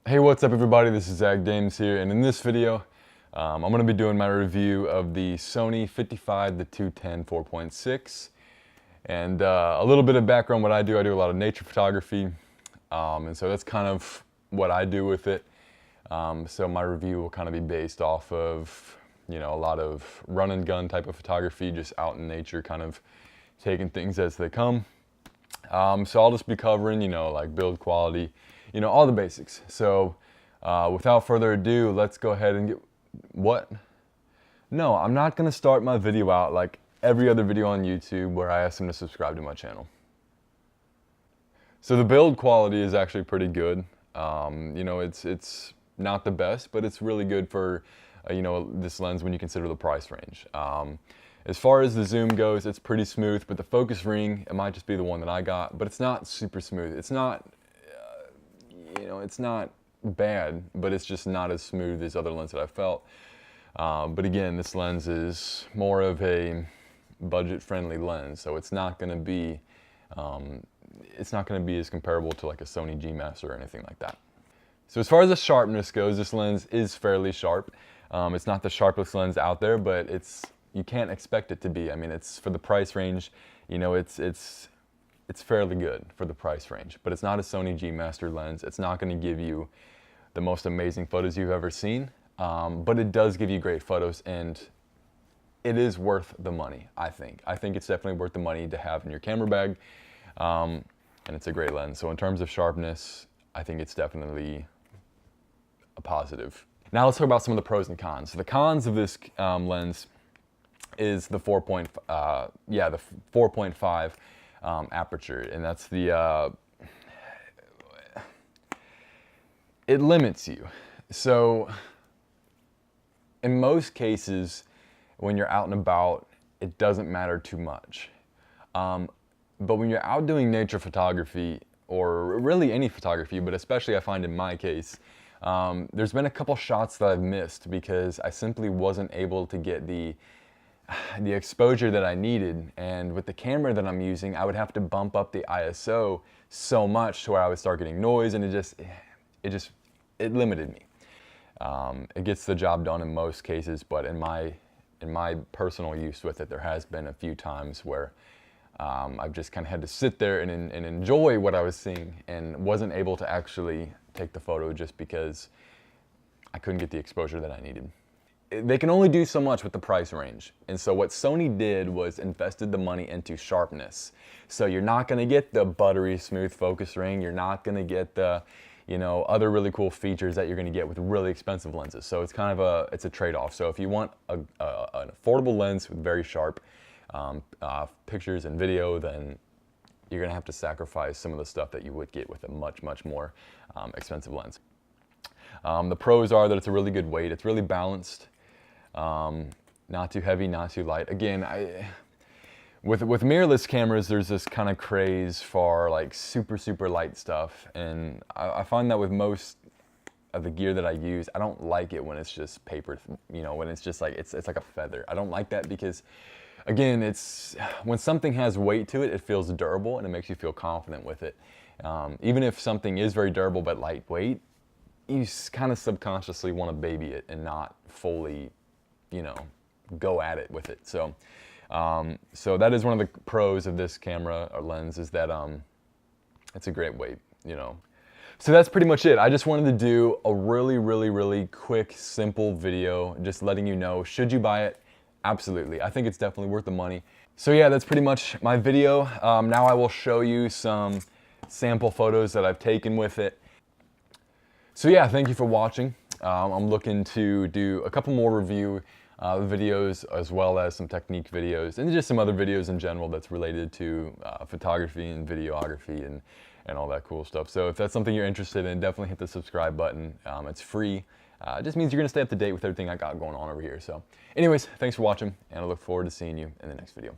Hey, what's up everybody? This is Zach Dames here, and in this video, I'm going to be doing my review of the Sony 55-210 4.6. And a little bit of background, what I do a lot of nature photography, and so that's kind of what I do with it. So my review will kind of be based off of, a lot of run and gun type of photography, just out in nature, kind of taking things as they come. So I'll just be covering, like build quality, all the basics. So without further ado, let's go ahead and what? No, I'm not going to start my video out like every other video on YouTube where I ask them to subscribe to my channel. So the build quality is actually pretty good. It's not the best, but it's really good for, this lens when you consider the price range. As far as the zoom goes, it's pretty smooth, but the focus ring, it might just be the one that I got, but it's not super smooth. It's not, it's not bad, but it's just not as smooth as other lenses that I've felt. But again, this lens is more of a budget-friendly lens, so it's not going to be, as comparable to like a Sony G Master or anything like that. So as far as the sharpness goes, this lens is fairly sharp. It's not the sharpest lens out there, but you can't expect it to be. I mean, it's for the price range, it's fairly good for the price range, but it's not a Sony G Master lens. It's not going to give you the most amazing photos you've ever seen, but it does give you great photos, and it is worth the money, I think. I think it's definitely worth the money to have in your camera bag, and it's a great lens. So in terms of sharpness, I think it's definitely a positive. Now let's talk about some of the pros and cons. So the cons of this lens is the 4.5 aperture, and that's it limits you. So in most cases, when you're out and about, it doesn't matter too much. But when you're out doing nature photography, or really any photography, but especially I find in my case, there's been a couple shots that I've missed because I simply wasn't able to get the exposure that I needed. And with the camera that I'm using, I would have to bump up the ISO so much to where I would start getting noise, and it limited me. It gets the job done in most cases, but in my personal use with it, there has been a few times where I've just kind of had to sit there and enjoy what I was seeing, and wasn't able to actually take the photo just because I couldn't get the exposure that I needed. They can only do so much with the price range. And so what Sony did was invested the money into sharpness. So you're not gonna get the buttery smooth focus ring. You're not gonna get the, other really cool features that you're gonna get with really expensive lenses. So it's kind of it's a trade-off. So if you want an affordable lens with very sharp pictures and video, then you're gonna have to sacrifice some of the stuff that you would get with a much, much more expensive lens. The pros are that it's a really good weight. It's really balanced. Not too heavy, not too light. Again, with mirrorless cameras, there's this kind of craze for like super light stuff, and I find that with most of the gear that I use, I don't like it when it's just paper, when it's just like it's like a feather. I don't like that because, again, when something has weight to it, it feels durable and it makes you feel confident with it. Even if something is very durable but lightweight, you kind of subconsciously want to baby it and not fully, go at it with it. So, so that is one of the pros of this camera or lens, is that it's a great weight, So that's pretty much it. I just wanted to do a really quick, simple video, just letting you know, should you buy it? Absolutely. I think it's definitely worth the money. So yeah, that's pretty much my video. Now I will show you some sample photos that I've taken with it. So yeah, thank you for watching. I'm looking to do a couple more review videos, as well as some technique videos, and just some other videos in general that's related to photography and videography and all that cool stuff. So if that's something you're interested in, definitely hit the subscribe button. It's free. It just means you're going to stay up to date with everything I got going on over here. So anyways, thanks for watching, and I look forward to seeing you in the next video.